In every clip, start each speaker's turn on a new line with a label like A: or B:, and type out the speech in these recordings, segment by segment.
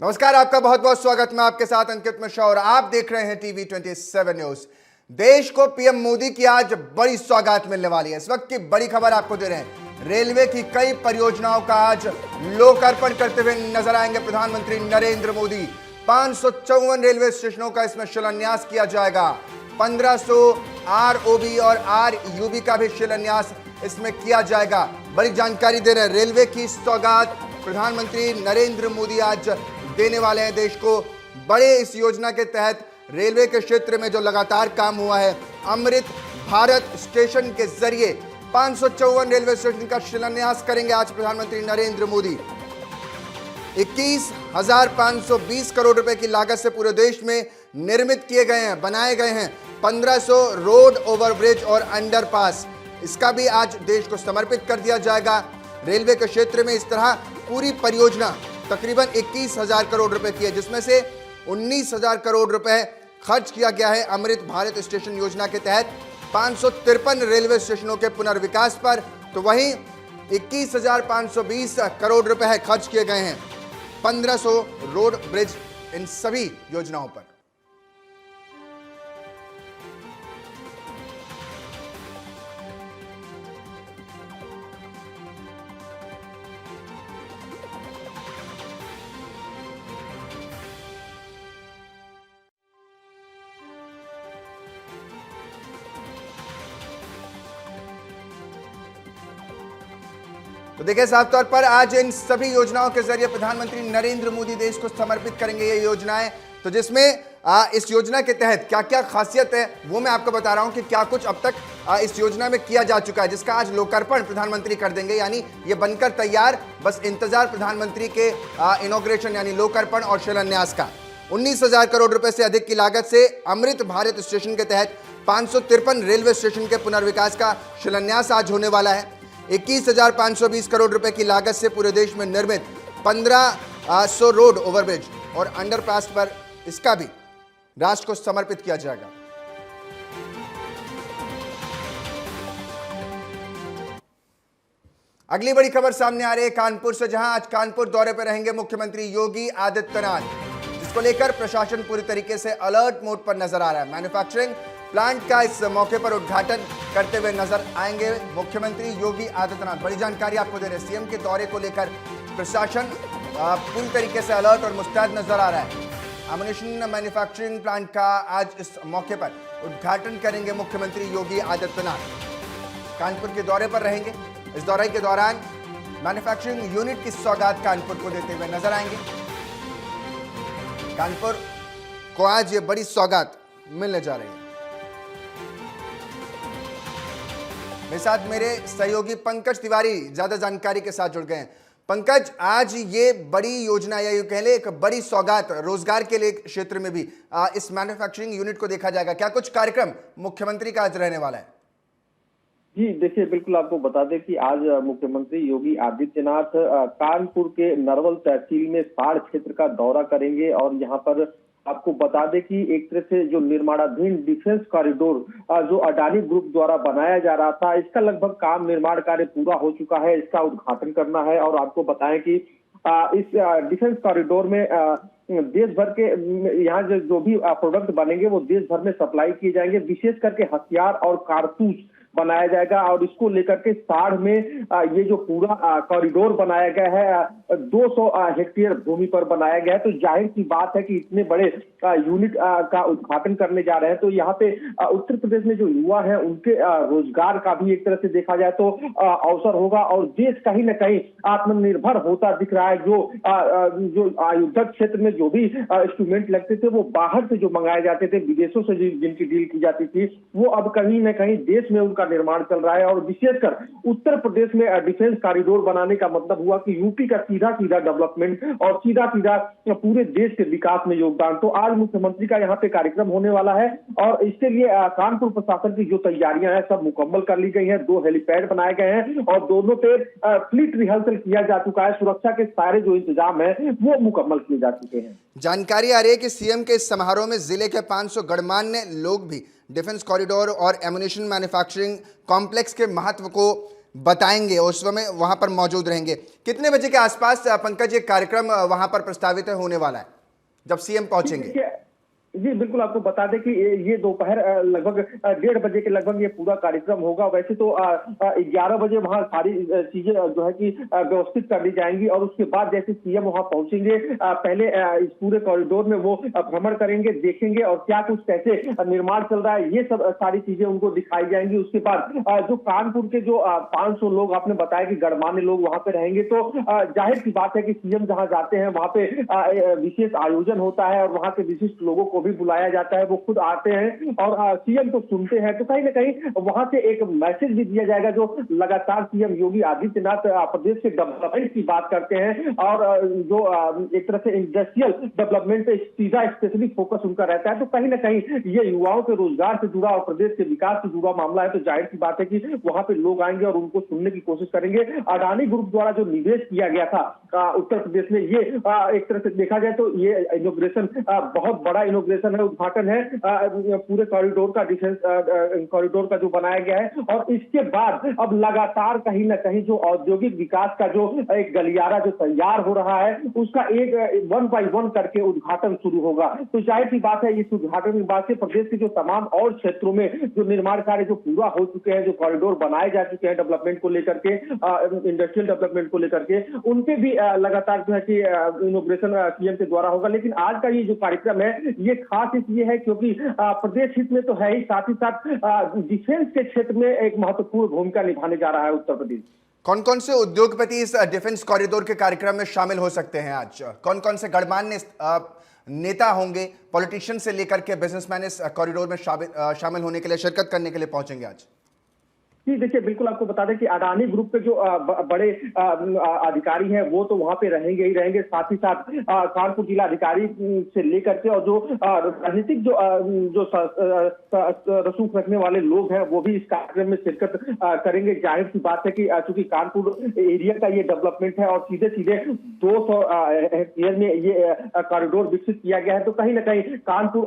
A: नमस्कार, आपका बहुत बहुत स्वागत। मैं आपके साथ अंकित मिश्रा और आप देख रहे हैं टीवी 27 न्यूज। देश को पीएम मोदी की आज बड़ी सौगात मिलने वाली है। इस वक्त की बड़ी खबर आपको दे रहे हैं। रेलवे की कई परियोजनाओं का आज लोकार्पण करते हुए नजर आएंगे प्रधानमंत्री नरेंद्र मोदी। 554 रेलवे स्टेशनों का इसमें शिलान्यास किया जाएगा। 1500 आरओबी और आरयूबी का भी शिलान्यास इसमें किया जाएगा। बड़ी जानकारी दे रहे हैं। रेलवे की सौगात प्रधानमंत्री नरेंद्र मोदी आज देने वाले हैं देश को। बड़े इस योजना के तहत रेलवे के क्षेत्र में जो लगातार काम हुआ है, अमृत भारत स्टेशन के जरिए 554 रेलवे स्टेशन का शिलान्यास करेंगे आज प्रधानमंत्री नरेंद्र मोदी। 21,520 करोड़ रुपए की लागत से पूरे देश में निर्मित किए गए हैं, बनाए गए हैं 1500 रोड ओवरब्रिज और अंडरपास। इसका भी आज देश को समर्पित कर दिया जाएगा। रेलवे के क्षेत्र में इस तरह पूरी परियोजना तकरीबन 21,000 करोड़ रुपए की है, जिसमें से 19,000 करोड़ रुपए खर्च किया गया है अमृत भारत स्टेशन योजना के तहत 553 रेलवे स्टेशनों के पुनर्विकास पर। तो वहीं 21,520 करोड़ रुपए खर्च किए गए हैं 1500 रोड ब्रिज इन सभी योजनाओं पर। तो देखिए, साफ तौर पर आज इन सभी योजनाओं के जरिए प्रधानमंत्री नरेंद्र मोदी देश को समर्पित करेंगे ये योजनाएं। तो जिसमें इस योजना के तहत क्या क्या खासियत है वो मैं आपको बता रहा हूं कि क्या कुछ अब तक इस योजना में किया जा चुका है, जिसका आज लोकार्पण प्रधानमंत्री कर देंगे। यानी ये बनकर तैयार, बस इंतजार प्रधानमंत्री के इनॉग्रेशन यानी लोकार्पण और शिलान्यास का। 19,000 करोड़ रुपए से अधिक की लागत से अमृत भारत स्टेशन के तहत 553 रेलवे स्टेशन के पुनर्विकास का शिलान्यास आज होने वाला है। 21,520 करोड़ रुपए की लागत से पूरे देश में निर्मित 1500 रोड ओवरब्रिज और अंडरपास पर इसका भी राष्ट्र को समर्पित किया जाएगा। अगली बड़ी खबर सामने आ रही है कानपुर से, जहां आज कानपुर दौरे पर रहेंगे मुख्यमंत्री योगी आदित्यनाथ, जिसको लेकर प्रशासन पूरी तरीके से अलर्ट मोड पर नजर आ रहा है। मैन्युफैक्चरिंग प्लांट का इस मौके पर उद्घाटन करते हुए नजर आएंगे मुख्यमंत्री योगी आदित्यनाथ। बड़ी जानकारी आपको दे रहे हैं। सीएम के दौरे को लेकर प्रशासन पूरी तरीके से अलर्ट और मुस्तैद नजर आ रहा है। एमुनिशन मैन्युफैक्चरिंग प्लांट का आज इस मौके पर उद्घाटन करेंगे मुख्यमंत्री योगी आदित्यनाथ। कानपुर के दौरे पर रहेंगे। इस दौरे के दौरान मैन्युफैक्चरिंग यूनिट की सौगात कानपुर को देते हुए नजर आएंगे। कानपुर को आज ये बड़ी सौगात मिलने जा रही है। मेरे साथ मेरे सहयोगी पंकज तिवारी ज्यादा जानकारी के साथ जुड़ गए हैं। पंकज, आज ये बड़ी योजना या यूं कह ले एक बड़ी सौगात रोजगार के लिए क्षेत्र में भी इस मैन्युफैक्चरिंग यूनिट को देखा जाएगा। क्या कुछ कार्यक्रम मुख्यमंत्री का आज रहने वाला है?
B: जी देखिए, बिल्कुल आपको बता दें कि आज मुख्यमंत्री योगी आदित्यनाथ कानपुर के नरवल तहसील में साड़ क्षेत्र का दौरा करेंगे और यहाँ पर आपको बता दें कि एक तरह से जो निर्माणाधीन डिफेंस कॉरिडोर जो अडानी ग्रुप द्वारा बनाया जा रहा था, इसका लगभग काम निर्माण कार्य पूरा हो चुका है। इसका उद्घाटन करना है और आपको बताएं कि इस डिफेंस कॉरिडोर में देश भर के यहाँ जो भी प्रोडक्ट बनेंगे वो देश भर में सप्लाई किए जाएंगे। विशेष करके हथियार और कारतूस बनाया जाएगा और इसको लेकर के साड़ में ये जो पूरा कॉरिडोर बनाया गया है 200 हेक्टेयर भूमि पर बनाया गया है। तो जाहिर सी बात है कि इतने बड़े यूनिट का उद्घाटन करने जा रहे हैं, तो यहाँ पे उत्तर प्रदेश में जो युवा हैं उनके रोजगार का भी एक तरह से देखा जाए तो अवसर होगा और देश कहीं ना कहीं आत्मनिर्भर होता दिख रहा है। जो युद्धक क्षेत्र में जो भी इंस्ट्रूमेंट लगते थे वो बाहर से जो मंगाए जाते थे, विदेशों से जिनकी डील की जाती थी, वो अब कहीं ना कहीं देश में उनका निर्माण चल रहा है। और विशेषकर उत्तर प्रदेश में डिफेंस कॉरिडोर बनाने का मतलब हुआ कि यूपी का सीधा सीधा डेवलपमेंट और सीधा सीधा पूरे देश के विकास में योगदान। तो आज मुख्यमंत्री का यहाँ पे कार्यक्रम होने वाला है और इसके लिए कानपुर प्रशासन की जो तैयारियां हैं सब मुकम्मल कर ली गई हैं। 2 हेलीपैड बनाए गए हैं और दोनों पे फ्लीट रिहर्सल किया जा चुका है। सुरक्षा के सारे जो इंतजाम है वो मुकम्मल किए जा चुके हैं।
A: जानकारी आ रही है कि सीएम के इस समारोह में जिले के 500 गणमान्य लोग भी डिफेंस कॉरिडोर और एमुनिशन मैन्युफैक्चरिंग कॉम्प्लेक्स के महत्व को बताएंगे, उस समय वहां पर मौजूद रहेंगे। कितने बजे के आसपास पंकज ये कार्यक्रम वहां पर प्रस्तावित होने वाला है जब सीएम पहुंचेंगे?
B: जी बिल्कुल, आपको बता दें कि ये दोपहर लगभग 1:30 बजे के लगभग ये पूरा कार्यक्रम होगा। वैसे तो 11 बजे वहाँ सारी चीजें जो है कि व्यवस्थित कर दी जाएंगी और उसके बाद जैसे सीएम वहाँ पहुंचेंगे, पहले इस पूरे कॉरिडोर में वो भ्रमण करेंगे, देखेंगे और क्या कुछ कैसे निर्माण चल रहा है, ये सब सारी चीजें उनको दिखाई जाएंगी। उसके बाद जो कानपुर के जो 500 लोग आपने बताया कि गणमान्य लोग वहां पे रहेंगे, तो जाहिर सी बात है कि सीएम जहां जाते हैं वहां पे विशेष आयोजन होता है और वहां के विशिष्ट लोगों को भी बुलाया जाता है। वो खुद आते हैं और सीएम को सुनते हैं, तो कहीं ना कहीं वहां से एक मैसेज भी दिया जाएगा। जो लगातार सीएम योगी आदित्यनाथ प्रदेश के डेवलपमेंट की बात करते हैं और जो एक तरह से इंडस्ट्रियल डेवलपमेंट पे सीधा स्पेशली फोकस उनका रहता है, तो कहीं ना कहीं ये युवाओं के रोजगार से जुड़ा और प्रदेश के विकास से जुड़ा मामला है। तो जाहिर सी बात है कि वहां पे लोग आएंगे और उनको सुनने की कोशिश करेंगे। अडानी ग्रुप द्वारा जो निवेश किया गया था उत्तर प्रदेश में, ये एक तरह से देखा जाए तो ये इनोग्रेशन बहुत बड़ा इनोग्रेशन है, उद्घाटन है पूरे कॉरिडोर का, डिफेंस कॉरिडोर का जो बनाया गया है। और इसके बाद अब लगातार कहीं ना कहीं जो औद्योगिक विकास का जो एक गलियारा जो तैयार हो रहा है, उसका एक 1 by 1 करके उद्घाटन शुरू होगा। तो जाहिर सी बात है इस उद्घाटन के बाद से प्रदेश के जो तमाम और क्षेत्रों में जो निर्माण कार्य जो पूरा हो चुके हैं, जो कॉरिडोर बनाए जा चुके हैं डेवलपमेंट को लेकर के, इंडस्ट्रियल डेवलपमेंट को लेकर के, उनके भी लगातार जो है कि इनोग्रेशन सीएम के द्वारा होगा। लेकिन आज का ये जो कार्यक्रम है ये खास इसलिए है क्योंकि प्रदेश हित में तो है ही, साथ ही साथ डिफेंस के क्षेत्र में एक महत्वपूर्ण भूमिका निभाने जा रहा है उत्तर प्रदेश।
A: कौन कौन से उद्योगपति इस डिफेंस कॉरिडोर के कार्यक्रम में शामिल हो सकते हैं? आज कौन कौन से गणमान्य नेता होंगे, पॉलिटिशियन से लेकर के बिजनेसमैन इस कॉरिडोर में शामिल होने के लिए, शिरकत करने के लिए पहुंचेंगे आज?
B: जी देखिए, बिल्कुल आपको बता दें कि अडानी ग्रुप के जो बड़े अधिकारी हैं वो तो वहां पे रहेंगे ही रहेंगे। साथ ही साथ कानपुर जिला अधिकारी से लेकर के और जो राजनीतिक जो रसूख रखने वाले लोग हैं वो भी इस कार्यक्रम में शिरकत करेंगे। जाहिर सी बात है कि चूंकि कानपुर एरिया का ये डेवलपमेंट है और सीधे सीधे 200 हेक्टेयर में ये कॉरिडोर विकसित किया गया है, तो कहीं ना कहीं कानपुर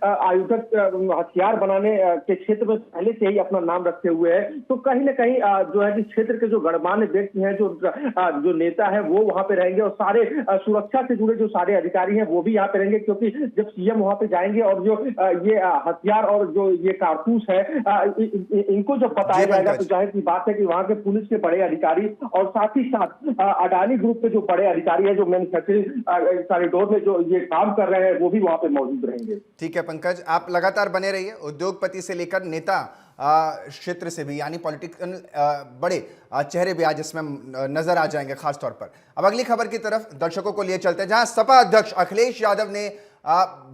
B: आयुधक हथियार बनाने के क्षेत्र में पहले से ही अपना नाम रखे हुए है। तो कहीं ना कहीं जो है कि क्षेत्र के जो गणमान्य व्यक्ति हैं, जो नेता है वो वहां पे रहेंगे और सारे सुरक्षा से जुड़े जो सारे अधिकारी हैं वो भी यहाँ पे रहेंगे, क्योंकि जब सीएम वहां पे जाएंगे और जो ये हथियार और जो ये कारतूस है इनको जब बताया जाएगा, तो जाहिर सी बात है कि वहां के पुलिस के बड़े अधिकारी और साथ ही साथ अडानी ग्रुप के जो बड़े अधिकारी है, जो मैन्युफैक्चरिंग कॉरिडोर में जो ये काम कर रहे हैं, वो भी वहां पे मौजूद रहेंगे।
A: ठीक है पंकज, आप लगातार बने रहिए। उद्योगपति से लेकर नेता क्षेत्र से भी, यानी पॉलिटिकल बड़े चेहरे भी आज इसमें नजर आ जाएंगे खास तौर पर। अब अगली खबर की तरफ दर्शकों को लिए चलते हैं, जहां सपा अध्यक्ष अखिलेश यादव ने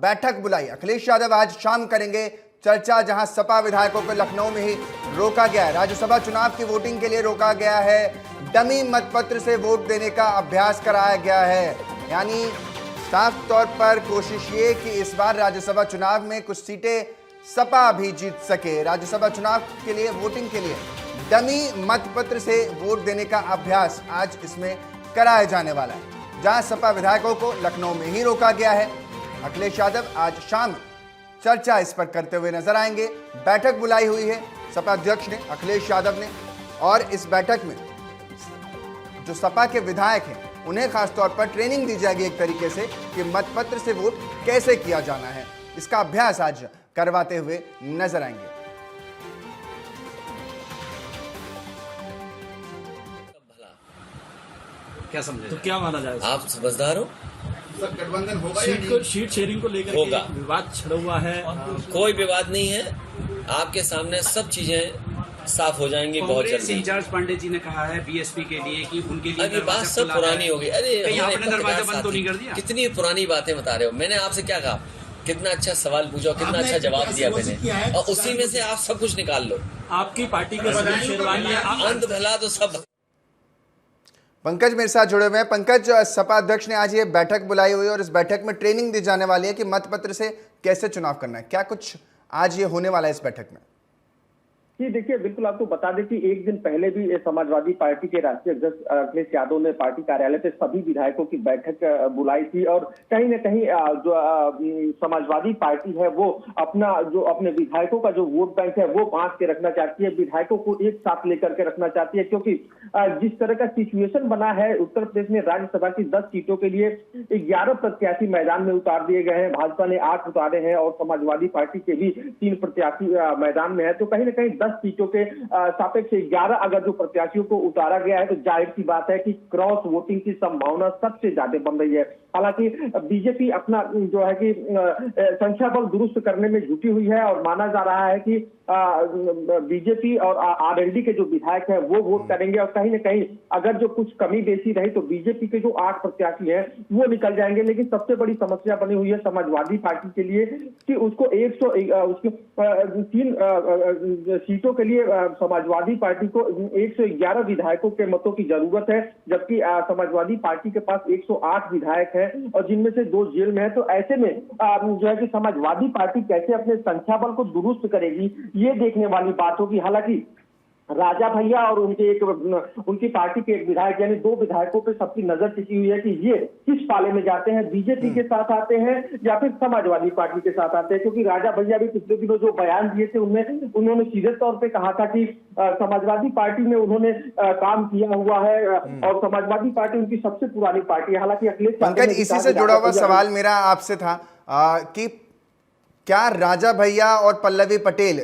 A: बैठक बुलाई। अखिलेश यादव आज शाम करेंगे चर्चा, जहां सपा विधायकों को लखनऊ में ही रोका गया है। राज्यसभा चुनाव की वोटिंग के लिए रोका गया है। डमी मतपत्र से वोट देने का अभ्यास कराया गया है। यानी साफ तौर पर कोशिश ये कि इस बार राज्यसभा चुनाव में कुछ सीटें सपा भी जीत सके। राज्यसभा चुनाव के लिए वोटिंग के लिए डमी मतपत्र से वोट देने का अभ्यास आज इसमें कराया जाने वाला है, जहां सपा विधायकों को लखनऊ में ही रोका गया है। अखिलेश यादव आज शाम चर्चा इस पर करते हुए नजर आएंगे। बैठक बुलाई हुई है सपा अध्यक्ष ने, अखिलेश यादव ने, और इस बैठक में जो सपा के विधायक हैं उन्हें खासतौर पर ट्रेनिंग दी जाएगी एक तरीके से कि मतपत्र से वोट कैसे किया जाना है। इसका अभ्यास आज करवाते हुए नजर आएंगे।
C: क्या समझे?
D: तो क्या माना जाए?
C: आप समझदार हो?
A: सर गठबंधन होगा
D: शीट शेयरिंग को लेकर
C: होगा।
D: विवाद छिड़ा हुआ है।
C: कोई विवाद नहीं है, आपके सामने सब चीजें साफ हो जाएंगी बहुत जल्दी।
E: इंचार्ज पांडे जी ने कहा है बीएसपी के लिए कि उनके लिए
C: अभी बात सब पुरानी हो गई। अरे
E: आपने दरवाजा बंद तो नहीं कर दिया?
C: कितनी पुरानी बातें बता रहे हो। मैंने आपसे क्या कहा? कितना अच्छा सवाल पूछा, कितना अच्छा जवाब दिया मैंने, और उसी में से आप सब कुछ निकाल लो।
D: आपकी पार्टी के शेरवानी
C: अंत भला तो सब।
A: पंकज मेरे साथ जुड़े हुए हैं। पंकज, सपा अध्यक्ष ने आज ये बैठक बुलाई हुई है और इस बैठक में ट्रेनिंग दी जाने वाली है कि मतपत्र से कैसे चुनाव करना है। क्या कुछ आज ये होने वाला है इस बैठक में?
B: जी देखिए, बिल्कुल आपको बता दें कि एक दिन पहले भी समाजवादी पार्टी के राष्ट्रीय अध्यक्ष अखिलेश यादव ने पार्टी कार्यालय पे सभी विधायकों की बैठक बुलाई थी और कहीं न कहीं समाजवादी पार्टी है वो अपने विधायकों का जो वोट बैंक है वो बांट के रखना चाहती है, विधायकों को एक साथ लेकर के रखना चाहती है, क्योंकि जिस तरह का सिचुएशन बना है उत्तर प्रदेश में राज्यसभा की 10 सीटों के लिए 11 प्रत्याशी मैदान में उतार दिए गए हैं। भाजपा ने 8 उतारे हैं और समाजवादी पार्टी के भी 3 प्रत्याशी मैदान में है। तो कहीं न कहीं 10 सीटों के सापेक्ष 11 अगर जो प्रत्याशियों को उतारा गया है तो जाहिर सी बात है कि क्रॉस वोटिंग की संभावना सबसे ज्यादा बन रही है। हालांकि बीजेपी अपना जो है कि संख्या बल दुरुस्त करने में जुटी हुई है और माना जा रहा है कि बीजेपी और आरएलडी के जो विधायक है वो वोट करेंगे और कहीं न कहीं अगर जो कुछ कमी बेसी रही तो बीजेपी के जो 8 प्रत्याशी हैं वो निकल जाएंगे। लेकिन सबसे बड़ी समस्या बनी हुई है समाजवादी पार्टी के लिए कि उसको 3 सीटों के लिए समाजवादी पार्टी को 111 विधायकों के मतों की जरूरत है, जबकि समाजवादी पार्टी के पास 108 विधायक हैं और जिनमें से 2 जेल में है। तो ऐसे में जो है कि समाजवादी पार्टी कैसे अपने संख्या बल को दुरुस्त करेगी ये देखने वाली बात होगी। हालांकि राजा भैया और उनकी पार्टी के एक विधायक यानी 2 विधायकों पे सबकी नजर टिकी हुई है कि ये किस पाले में जाते हैं, बीजेपी के साथ आते हैं या फिर समाजवादी पार्टी के साथ आते हैं। क्योंकि राजा भैया भी पिछले दिनों जो बयान दिए थे उनमें उन्होंने सीधे तौर पे कहा था कि समाजवादी पार्टी में उन्होंने काम किया हुआ है और समाजवादी पार्टी उनकी सबसे पुरानी पार्टी है। हालांकि अखिलेश
A: पंकज, इसी से जुड़ा हुआ सवाल मेरा आपसे था कि क्या राजा भैया और पल्लवी पटेल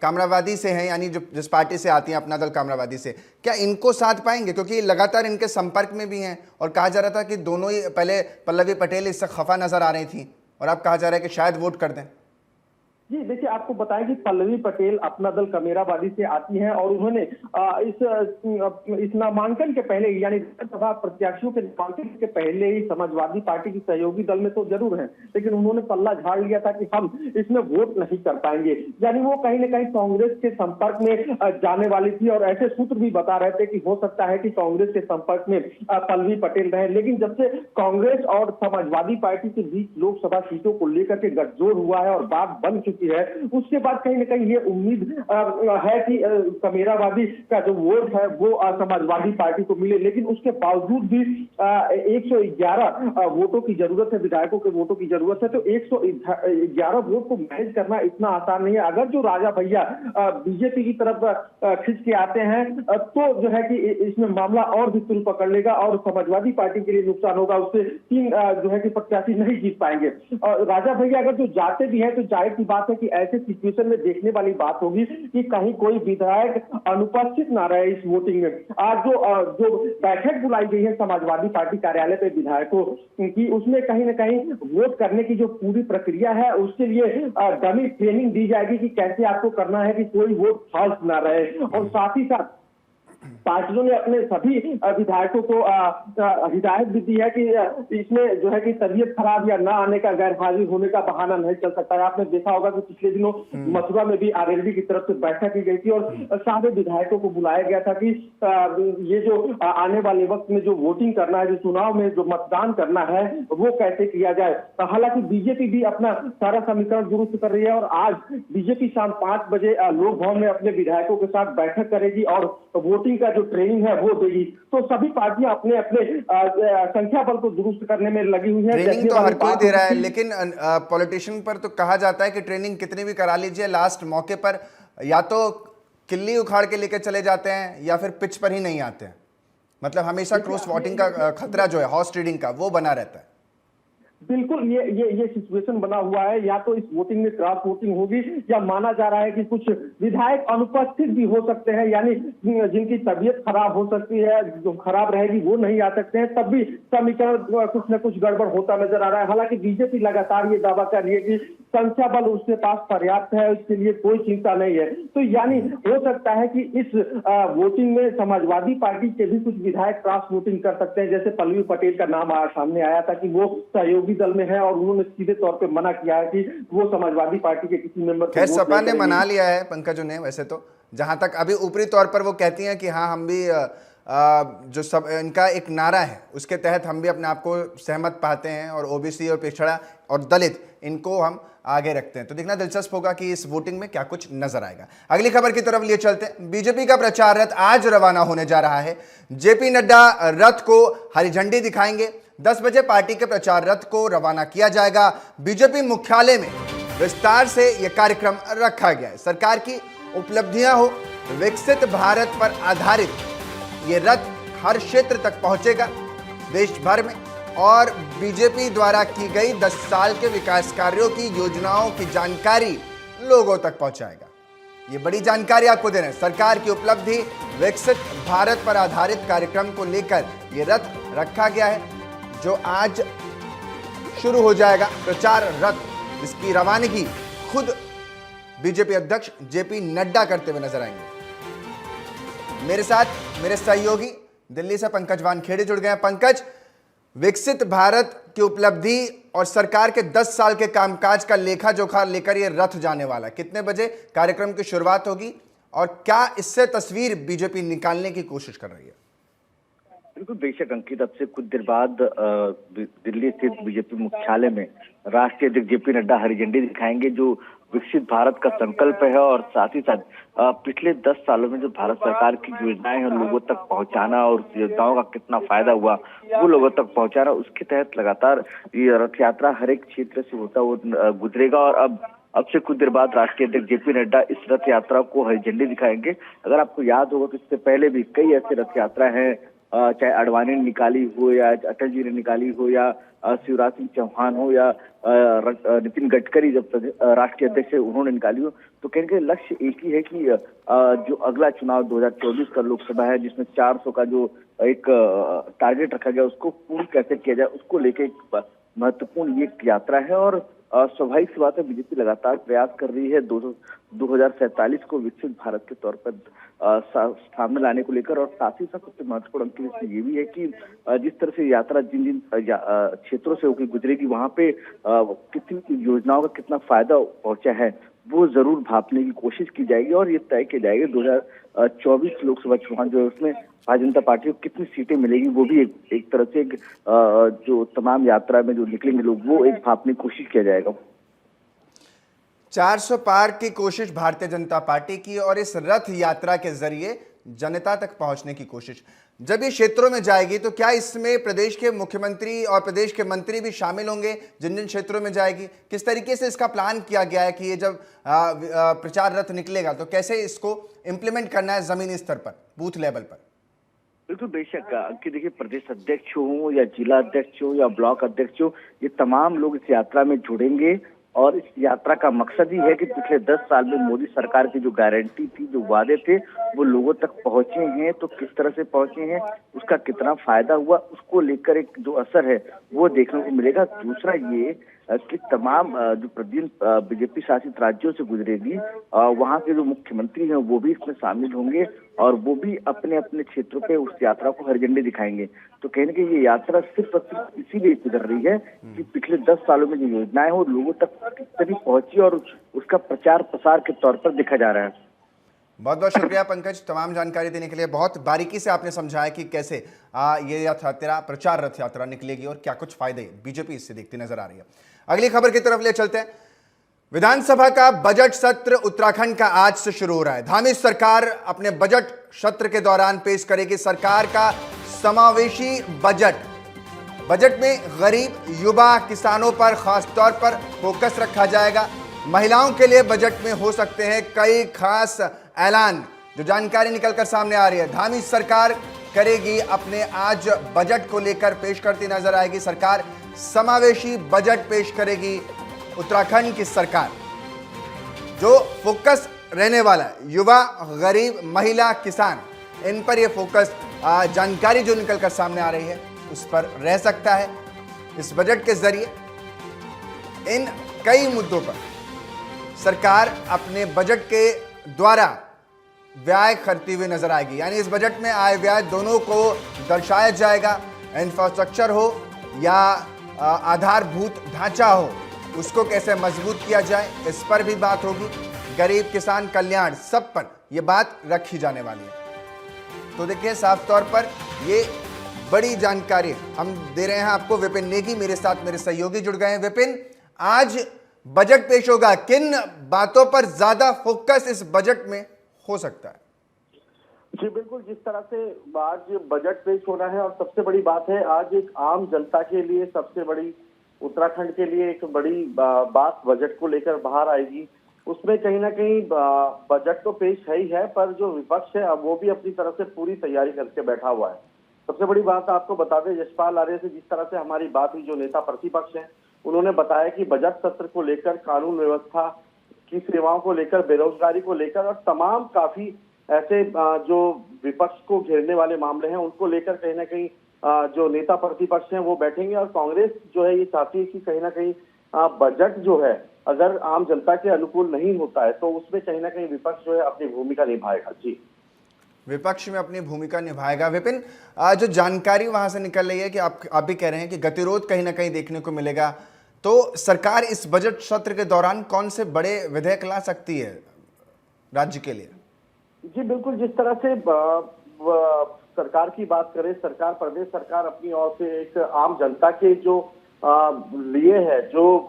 A: कामरावादी से हैं, यानी जो जिस पार्टी से आती हैं अपना दल कामरावादी से, क्या इनको साथ पाएंगे? क्योंकि लगातार इनके संपर्क में भी हैं और कहा जा रहा था कि दोनों ही, पहले पल्लवी पटेल इससे खफा नजर आ रही थी और अब कहा जा रहा है कि शायद वोट कर दें।
B: जी देखिए, आपको बताएं कि पल्लवी पटेल अपना दल कामरावादी से आती हैं और उन्होंने इस नामांकन के पहले यानी विधानसभा प्रत्याशियों के नामांकन के पहले ही समाजवादी पार्टी की सहयोगी दल में तो जरूर हैं, लेकिन उन्होंने पल्ला झाड़ लिया था कि हम इसमें वोट नहीं कर पाएंगे। यानी वो कहीं न कहीं कांग्रेस के संपर्क में जाने वाली थी और ऐसे सूत्र भी बता रहे थे कि हो सकता है कि कांग्रेस के संपर्क में पल्लवी पटेल रहे। लेकिन जब से कांग्रेस और समाजवादी पार्टी के बीच लोकसभा सीटों को लेकर के गठजोड़ हुआ है और बात बन चुकी है, उसके बाद कहीं न कहीं ये उम्मीद है कि कामरावादी का जो वोट है वो समाजवादी पार्टी को मिले। लेकिन उसके बावजूद भी 111 वोटों की जरूरत है, विधायकों के वोटों की जरूरत है। तो 111 वोट को मैनेज करना इतना आसान नहीं है। अगर जो राजा भैया बीजेपी की तरफ खिंच के आते हैं तो जो है कि इसमें मामला और भी तुल पकड़ लेगा और समाजवादी पार्टी के लिए नुकसान होगा। उससे 3 जो है कि प्रत्याशी नहीं जीत पाएंगे। और राजा भैया अगर जो जाते भी हैं तो जाहिर सी बात है कि ऐसे सिचुएशन में देखने वाली बात होगी कि कहीं कोई विधायक अनुपस्थित ना रहे इस वोटिंग में। आज जो बैठक बुलाई गई है समाजवादी पार्टी कार्यालय पे विधायकों की, उसमें कहीं ना कहीं वोट करने की जो पूरी प्रक्रिया है उसके लिए डमी ट्रेनिंग दी जाएगी कि कैसे आपको करना है कि कोई वोट फॉल्स ना रहे। और साथ ही साथ पार्टियों ने अपने सभी विधायकों को हिदायत भी दी है कि इसमें जो है कि तबीयत खराब या ना आने का, गैर हाजिर होने का बहाना नहीं चल सकता है। आपने देखा होगा कि पिछले दिनों मथुरा में भी आरएलडी की तरफ से बैठक की गई थी और सारे विधायकों को बुलाया गया था कि ये जो आने वाले वक्त में जो वोटिंग करना है, जो चुनाव में जो मतदान करना है वो कैसे किया जाए। हालांकि बीजेपी भी अपना सारा समीकरण दुरुस्त कर रही है और आज बीजेपी शाम 5 बजे लोक भवन में अपने विधायकों के साथ बैठक करेगी और वोटिंग का जो ट्रेनिंग है वो देगी। तो सभी पार्टियां अपने अपने संख्या बल को दुरुस्त करने में लगी हुई है।
A: ट्रेनिंग तो हर कोई दे रहा है, लेकिन पॉलिटिशियन पर तो कहा जाता है कि ट्रेनिंग कितनी भी करा लीजिए, लास्ट मौके पर या तो किल्ली उखाड़ के लेकर चले जाते हैं या फिर पिच पर ही नहीं आते हैं। मतलब हमेशा क्रॉस वोटिंग का खतरा जो है, हॉर्स ट्रेडिंग का, वो बना रहता है।
B: बिल्कुल ये सिचुएशन बना हुआ है। या तो इस वोटिंग में क्रॉस वोटिंग होगी या माना जा रहा है कि कुछ विधायक अनुपस्थित भी हो सकते हैं, यानी जिनकी तबीयत खराब हो सकती है, जो खराब रहेगी वो नहीं आ सकते हैं, तब भी समीकरण कुछ न कुछ गड़बड़ होता नजर आ रहा है। हालांकि बीजेपी लगातार ये दावा कर रही है कि संख्या बल उसके पास पर्याप्त है, उसके लिए कोई चिंता नहीं है। तो यानी हो सकता है कि इस वोटिंग में समाजवादी पार्टी के भी कुछ विधायक क्रॉस वोटिंग कर सकते हैं। जैसे पल्लवी पटेल का नाम सामने आया था कि वो सहयोगी दल में है और उन्होंने सीधे तौर पे मना किया है कि वो समाजवादी पार्टी के किसी मेंबर को।
A: खैर सपा ने मना लिया है पंकज ने, वैसे तो जहां तक अभी ऊपरी तौर पर वो कहती हैं कि हाँ हम भी जो सब इनका एक नारा है उसके तहत हम भी अपने आप को सहमत पाते हैं और ओबीसी और पिछड़ा और दलित इनको हम आगे रखते हैं। तो देखना दिलचस्प होगा कि इस वोटिंग में क्या कुछ नजर आएगा। अगली खबर की तरफ लिए चलते हैं। बीजेपी का प्रचार रथ आज रवाना होने जा रहा है। जेपी नड्डा रथ को हरी झंडी दिखाएंगे। 10 बजे पार्टी के प्रचार रथ को रवाना किया जाएगा। बीजेपी मुख्यालय में विस्तार से यह कार्यक्रम रखा गया है। सरकार की उपलब्धियां हो, विकसित भारत पर आधारित ये रथ हर क्षेत्र तक पहुंचेगा देश भर में और बीजेपी द्वारा की गई 10 साल के विकास कार्यों की योजनाओं की जानकारी लोगों तक पहुंचाएगा। ये बड़ी जानकारी आपको दे रहे हैं। सरकार की उपलब्धि, विकसित भारत पर आधारित कार्यक्रम को लेकर ये रथ रखा गया है जो आज शुरू हो जाएगा। प्रचार रथ इसकी रवानगी खुद बीजेपी अध्यक्ष जेपी नड्डा करते हुए नजर आएंगे। मेरे साथ मेरे सहयोगी दिल्ली से पंकज वानखेड़े जुड़ गए हैं। पंकज, विकसित भारत की उपलब्धि और सरकार के 10 साल के कामकाज का लेखा जोखा लेकर यह रथ जाने वाला है। कितने बजे कार्यक्रम की शुरुआत होगी और क्या इससे तस्वीर बीजेपी निकालने की कोशिश कर रही है?
F: बिल्कुल, बेशक अंकित, अब से कुछ देर बाद दिल्ली स्थित बीजेपी मुख्यालय में राष्ट्रीय अध्यक्ष जेपी नड्डा हरी झंडी दिखाएंगे, जो विकसित भारत का संकल्प है और साथ ही साथ पिछले 10 सालों में जो भारत सरकार की योजनाएं हैं लोगों तक पहुंचाना और योजनाओं का कितना फायदा हुआ वो लोगों तक पहुंचाना, उसके तहत लगातार ये रथ यात्रा हर एक क्षेत्र से होता हुआ गुजरेगा। और अब से कुछ देर बाद राष्ट्रीय अध्यक्ष जेपी नड्डा इस रथ यात्रा को हरी झंडी दिखाएंगे। अगर आपको याद होगा तो इससे पहले भी कई ऐसे रथ यात्रा है, चाहे अडवाणी ने निकाली हो या अटल जी ने निकाली हो या शिवराज सिंह चौहान हो या नितिन गडकरी जब राष्ट्रीय अध्यक्ष उन्होंने निकाली हो, तो कहने के लक्ष्य एक ही है कि जो अगला चुनाव 2024 का लोकसभा है जिसमें 400 का जो एक टारगेट रखा गया उसको पूर्ण कैसे किया जाए, उसको लेकर एक महत्वपूर्ण ये यात्रा है। और स्वाभाविक सी बात है, बीजेपी लगातार प्रयास कर रही है 2047 को विकसित भारत के तौर पर सामने लाने को लेकर। और साथ ही साथ सबसे महत्वपूर्ण अंक इसमें ये भी है कि जिस तरह से यात्रा जिन जिन क्षेत्रों से होकर गुजरेगी वहां पे कितनी योजनाओं का कितना फायदा पहुंचा है वो जरूर भांपने की कोशिश की जाएगी और ये तय किया जाएगा 2024 लोकसभा चुनाव जो है उसमें भारतीय जनता पार्टी को कितनी सीटें मिलेगी, वो भी एक तरह से जो तमाम यात्रा में जो निकलेंगे लोग वो एक भांपने की कोशिश किया जाएगा।
A: 400 पार की कोशिश भारतीय जनता पार्टी की और इस रथ यात्रा के जरिए जनता तक पहुंचने की कोशिश जब ये क्षेत्रों में जाएगी तो क्या इसमें प्रदेश के मुख्यमंत्री और प्रदेश के मंत्री भी शामिल होंगे जिन जिन क्षेत्रों में जाएगी? किस तरीके से इसका प्लान किया गया है कि ये जब प्रचार रथ निकलेगा तो कैसे इसको इम्प्लीमेंट करना है जमीनी स्तर पर, बूथ लेवल पर?
F: बिल्कुल, बेशक कि देखिए, प्रदेश अध्यक्ष हो या जिला अध्यक्ष हो या ब्लॉक अध्यक्ष हो, ये तमाम लोग इस यात्रा में जुड़ेंगे और इस यात्रा का मकसद ही है कि पिछले 10 साल में मोदी सरकार की जो गारंटी थी, जो वादे थे, वो लोगों तक पहुंचे हैं, तो किस तरह से पहुंचे हैं, उसका कितना फायदा हुआ, उसको लेकर एक जो असर है वो देखने को मिलेगा। दूसरा ये कि तमाम जो बीजेपी शासित राज्यों से गुजरेगी वहाँ के जो मुख्यमंत्री हैं वो भी इसमें शामिल होंगे और वो भी अपने अपने क्षेत्रों पे उस यात्रा को हरी झंडी दिखाएंगे। तो कहने की ये यात्रा सिर्फ और सिर्फ इसीलिए गुजर रही है कि पिछले 10 सालों में जो योजनाएं हो लोगों तक कितनी पहुंची और उसका प्रचार प्रसार के तौर पर देखा जा रहा है।
A: बहुत बहुत शुक्रिया पंकज, तमाम जानकारी देने के लिए। बहुत बारीकी से आपने समझाया कि कैसे ये रथ यात्रा, प्रचार रथ यात्रा निकलेगी और क्या कुछ फायदे बीजेपी इससे देखती नजर आ रही है। अगली खबर की तरफ ले चलते हैं। विधानसभा का बजट सत्र उत्तराखंड का आज से शुरू हो रहा है। धामी सरकार अपने बजट सत्र के दौरान पेश करेगी सरकार का समावेशी बजट। बजट में गरीब, युवा, किसानों पर खासतौर पर फोकस रखा जाएगा। महिलाओं के लिए बजट में हो सकते हैं कई खास ऐलान, जो जानकारी निकलकर सामने आ रही है। धामी सरकार करेगी अपने आज बजट को लेकर पेश करती नजर आएगी। सरकार समावेशी बजट पेश करेगी। उत्तराखंड की सरकार जो फोकस रहने वाला है युवा, गरीब, महिला, किसान, इन पर यह फोकस जानकारी जो निकलकर सामने आ रही है उस पर रह सकता है। इस बजट के जरिए इन कई मुद्दों पर सरकार अपने बजट के द्वारा व्यय करती हुई नजर आएगी। यानी इस बजट में आय व्यय दोनों को दर्शाया जाएगा। इंफ्रास्ट्रक्चर हो या आधारभूत ढांचा हो, उसको कैसे मजबूत किया जाए, इस पर भी बात होगी। गरीब, किसान, कल्याण, सब पर यह बात रखी जाने वाली है। तो देखिए साफ तौर पर ये बड़ी जानकारी हम दे रहे हैं आपको। विपिन नेगी मेरे साथ मेरे सहयोगी जुड़ गए हैं। विपिन, आज बजट पेश होगा, किन बातों पर ज्यादा फोकस इस बजट में हो सकता है?
B: जी बिल्कुल, जिस तरह से आज बजट पेश होना है और सबसे बड़ी बात है आज एक आम जनता के लिए सबसे बड़ी, उत्तराखंड के लिए एक बड़ी बात बजट को लेकर बाहर आएगी। उसमें कहीं ना कहीं बजट तो पेश है ही है, पर जो विपक्ष है अब वो भी अपनी तरफ से पूरी तैयारी करके बैठा हुआ है। सबसे बड़ी बात आपको बता दें, यशपाल आर्य से जिस तरह से हमारी बात हुई, जो नेता प्रतिपक्ष हैं उन्होंने बताया कि बजट सत्र को लेकर, कानून व्यवस्था की सेवाओं को लेकर, बेरोजगारी को लेकर और तमाम काफी ऐसे जो विपक्ष को घेरने वाले मामले हैं उनको लेकर कहीं ना कहीं जो नेता प्रतिपक्ष हैं वो बैठेंगे। और कांग्रेस जो है ये चाहती है कि कहीं ना कहीं बजट जो है अगर आम जनता के अनुकूल नहीं होता है तो उसमें कहीं ना कहीं विपक्ष जो है अपनी भूमिका निभाएगा। जी,
A: विपक्ष में अपनी भूमिका निभाएगा। विपिन, जो जानकारी वहां से निकल रही है कि आप भी कह रहे हैं कि गतिरोध कहीं ना कहीं देखने को मिलेगा, तो सरकार इस बजट सत्र के दौरान कौन से बड़े विधेयक ला सकती है राज्य के लिए?
B: जी बिल्कुल, जिस तरह से सरकार की बात करें, सरकार, प्रदेश सरकार अपनी ओर से एक आम जनता के जो लिए है, जो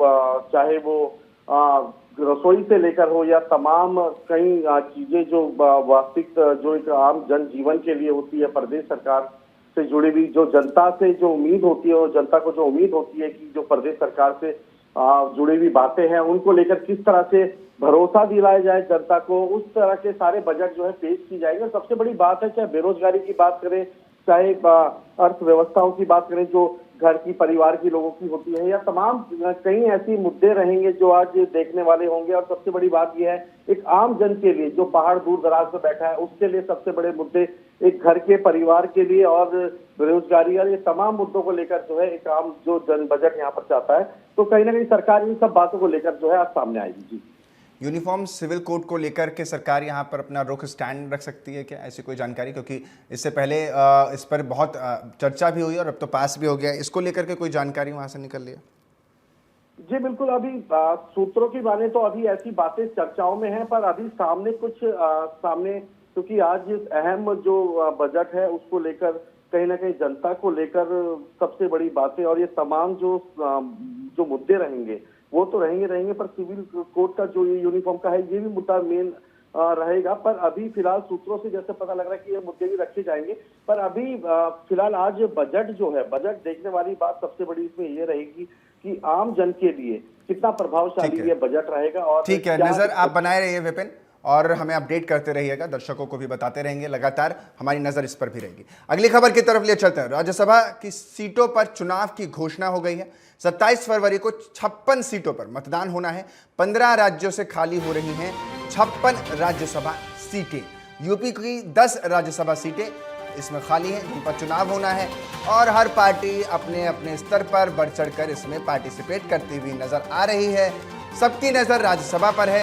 B: चाहे वो रसोई से लेकर हो या तमाम कई चीजें जो वास्तविक जो एक आम जनजीवन के लिए होती है, प्रदेश सरकार से जुड़ी हुई जो जनता से जो उम्मीद होती है और जनता को जो उम्मीद होती है कि जो प्रदेश सरकार से जुड़ी हुई बातें हैं उनको लेकर किस तरह से भरोसा दिलाया जाए जनता को, उस तरह के सारे बजट जो है पेश की जाएगी। और सबसे बड़ी बात है, चाहे बेरोजगारी की बात करें, चाहे अर्थव्यवस्थाओं की बात करें जो घर की, परिवार की लोगों की होती है, या तमाम कई ऐसी मुद्दे रहेंगे जो आज देखने वाले होंगे। और सबसे बड़ी बात यह है, एक आम जन के लिए जो पहाड़ दूर दराज में बैठा है उसके लिए सबसे बड़े मुद्दे एक घर के, परिवार के लिए और बेरोजगारी और ये तमाम मुद्दों को लेकर जो है एक आम जो जन बजट यहाँ पर चाहता है। तो कहीं ना कहीं सरकार इन सब बातों को लेकर जो है आज सामने आएगी। जी,
A: यूनिफॉर्म सिविल कोड को लेकर के सरकार यहाँ पर अपना रुख स्टैंड रख सकती है क्या? ऐसी कोई जानकारी, क्योंकि इससे पहले इस पर बहुत चर्चा भी हुई और अब तो पास भी हो गया, इसको लेकर के कोई जानकारी वहां से निकल रही है?
B: जी बिल्कुल, अभी सूत्रों की माने तो अभी ऐसी बातें चर्चाओं में हैं, पर अभी सामने कुछ सामने, क्योंकि आज इस अहम जो बजट है उसको लेकर कहीं ना कहीं जनता को लेकर सबसे बड़ी बातें और ये तमाम जो मुद्दे रहेंगे वो तो रहेंगे, पर सिविल कोड का जो ये यूनिफॉर्म का है ये भी मुद्दा मेन रहेगा। पर अभी फिलहाल सूत्रों से जैसे पता लग रहा है कि ये मुद्दे भी रखे जाएंगे, पर अभी फिलहाल आज बजट जो है, बजट देखने वाली बात सबसे बड़ी इसमें ये रहेगी कि आम जन के लिए कितना प्रभावशाली ये बजट रहेगा। और
A: ठीक है, नजर आप बनाए रहिए विपिन, और हमें अपडेट करते रहिएगा, दर्शकों को भी बताते रहेंगे, लगातार हमारी नजर इस पर भी रहेगी। अगली खबर की तरफ ले चलते हैं। राज्यसभा की सीटों पर चुनाव की घोषणा हो गई है। 27 फरवरी को 56 सीटों पर मतदान होना है। 15 राज्यों से खाली हो रही हैं 56 राज्यसभा सीटें। यूपी की 10 राज्यसभा सीटें इसमें खाली हैं जिन पर चुनाव होना है, और हर पार्टी अपने अपने स्तर पर बढ़ चढ़कर इसमें पार्टिसिपेट करती हुई नजर आ रही है। सबकी नजर राज्यसभा पर है।